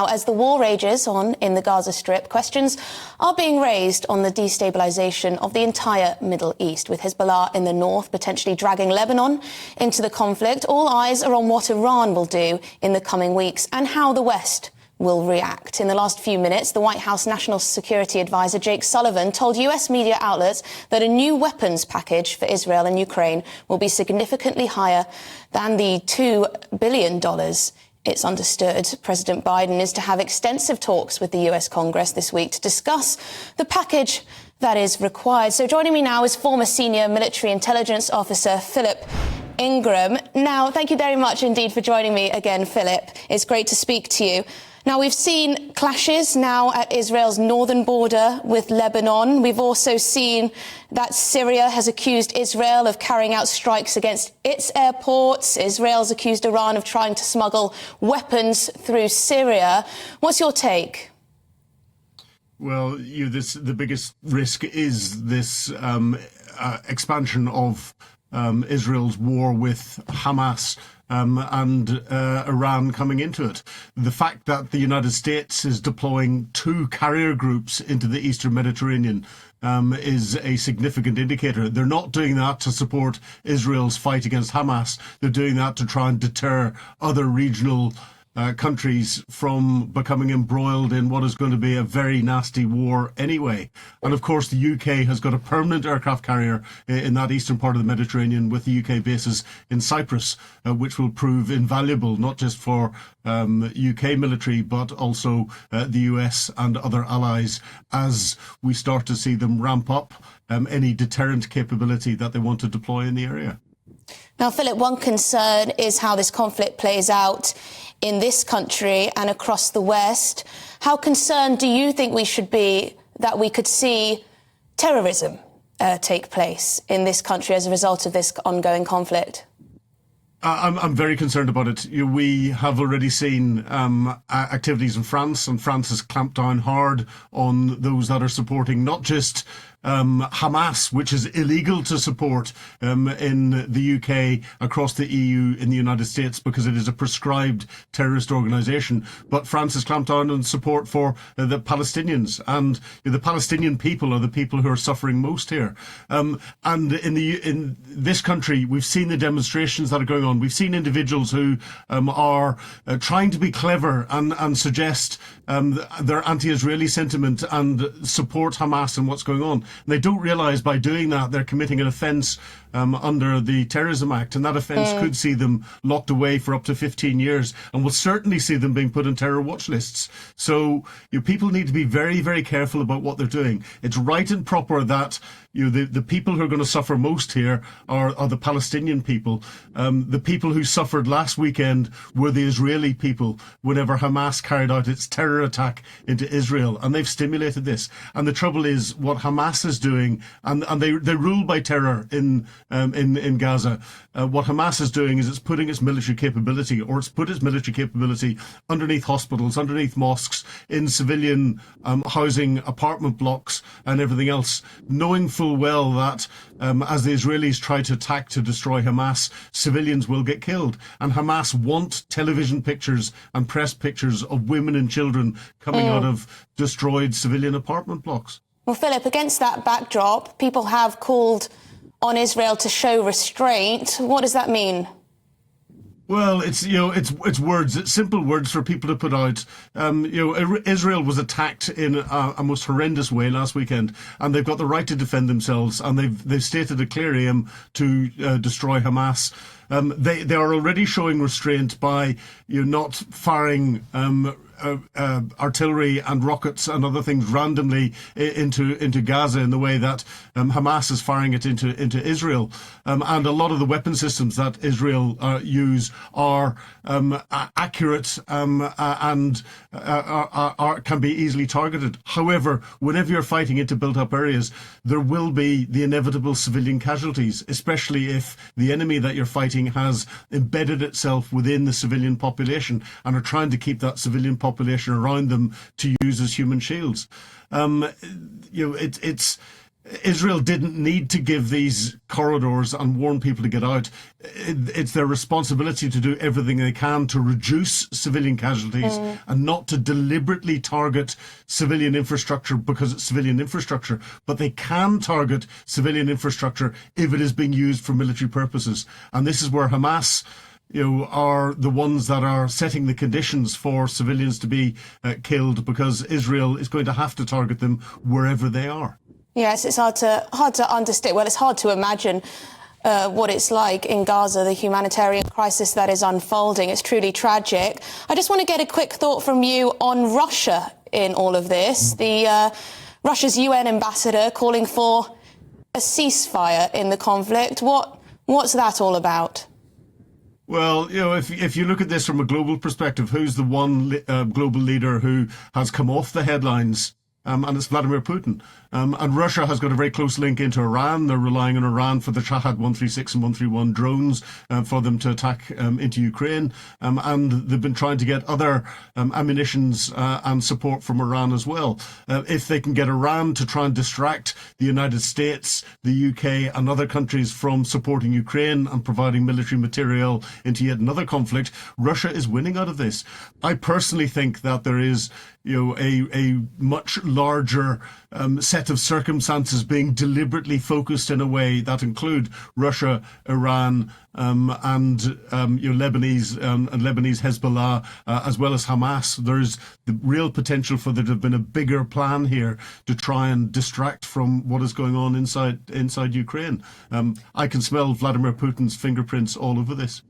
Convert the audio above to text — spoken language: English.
as the war rages on in the Gaza Strip, questions are being raised on the destabilisation of the entire Middle East, with Hezbollah in the north potentially dragging Lebanon into the conflict. All eyes are on what Iran will do in the coming weeks and how the West will react. In the last few minutes, the White House National Security Advisor Jake Sullivan told US media outlets that a new weapons package for Israel and Ukraine will be significantly higher than the $2 billion. It's understood President Biden is to have extensive talks with the US Congress this week to discuss the package that is required. So joining me now is former senior military intelligence officer Philip Ingram. Now, thank you very much indeed for joining me again, Philip. It's great to speak to you. Now, we've seen clashes now at Israel's northern border with Lebanon. We've also seen that Syria has accused Israel of carrying out strikes against its airports. Israel's accused Iran of trying to smuggle weapons through Syria. What's your take? Well, the biggest risk is this expansion of Israel's war with Hamas. And Iran coming into it. The fact that the United States is deploying 2 carrier groups into the Eastern Mediterranean is a significant indicator. They're not doing that to support Israel's fight against Hamas. They're doing that to try and deter other regional countries from becoming embroiled in what is going to be a very nasty war anyway. And of course, the UK has got a permanent aircraft carrier in that eastern part of the Mediterranean with the UK bases in Cyprus, which will prove invaluable, not just for UK military, but also the US and other allies as we start to see them ramp up any deterrent capability that they want to deploy in the area. Now, Philip, one concern is how this conflict plays out in this country and across the West. How concerned do you think we should be that we could see terrorism take place in this country as a result of this ongoing conflict? I'm very concerned about it. We have already seen activities in France, and France has clamped down hard on those that are supporting not just Hamas, which is illegal to support in the UK, across the EU, in the United States, because it is a proscribed terrorist organisation. But France has clamped down on support for the Palestinians, and the Palestinian people are the people who are suffering most here. And in this country, we've seen the demonstrations that are going on. We've seen individuals who are trying to be clever and suggest their anti-Israeli sentiment and support Hamas and what's going on. And they don't realise by doing that they're committing an offence under the Terrorism Act, and that offence could see them locked away for up to 15 years and will certainly see them being put on terror watch lists. So people need to be very, very careful about what they're doing. It's right and proper that the people who are going to suffer most here are the Palestinian people. The people who suffered last weekend were the Israeli people whenever Hamas carried out its terror attack into Israel, and they've stimulated this. And the trouble is what Hamas is doing, and they rule by terror in Gaza. What Hamas is doing is it's putting its military capability, or it's put its military capability underneath hospitals, underneath mosques, in civilian housing, apartment blocks and everything else, knowing full well that as the Israelis try to attack to destroy Hamas, civilians will get killed. And Hamas want television pictures and press pictures of women and children coming out of destroyed civilian apartment blocks. Well, Philip, against that backdrop, people have called on Israel to show restraint. What does that mean? Well, it's words. It's simple words for people to put out. Israel was attacked in a most horrendous way last weekend, and they've got the right to defend themselves, and they've stated a clear aim to destroy Hamas. They are already showing restraint by not firing artillery and rockets and other things randomly into Gaza in the way that Hamas is firing it into Israel. And a lot of the weapon systems that Israel use are accurate and can be easily targeted. However, whenever you're fighting into built-up areas, there will be the inevitable civilian casualties, especially if the enemy that you're fighting has embedded itself within the civilian population and are trying to keep that civilian population around them to use as human shields. Israel didn't need to give these corridors and warn people to get out. It's their responsibility to do everything they can to reduce civilian casualties and not to deliberately target civilian infrastructure because it's civilian infrastructure. But they can target civilian infrastructure if it is being used for military purposes. And this is where Hamas are the ones that are setting the conditions for civilians to be killed, because Israel is going to have to target them wherever they are. Yes, it's hard to understand. Well, it's hard to imagine what it's like in Gaza, the humanitarian crisis that is unfolding. It's truly tragic. I just want to get a quick thought from you on Russia in all of this. Russia's UN ambassador calling for a ceasefire in the conflict. What's that all about? Well, if you look at this from a global perspective, who's the one global leader who has come off the headlines? And it's Vladimir Putin. And Russia has got a very close link into Iran. They're relying on Iran for the Shahed 136 and 131 drones for them to attack into Ukraine. And they've been trying to get other ammunitions and support from Iran as well. If they can get Iran to try and distract the United States, the UK and other countries from supporting Ukraine and providing military material into yet another conflict, Russia is winning out of this. I personally think that there is a much larger set of circumstances being deliberately focused in a way that include Russia, Iran, and Lebanese and Lebanese Hezbollah, as well as Hamas. There's the real potential for there to have been a bigger plan here to try and distract from what is going on inside Ukraine. I can smell Vladimir Putin's fingerprints all over this.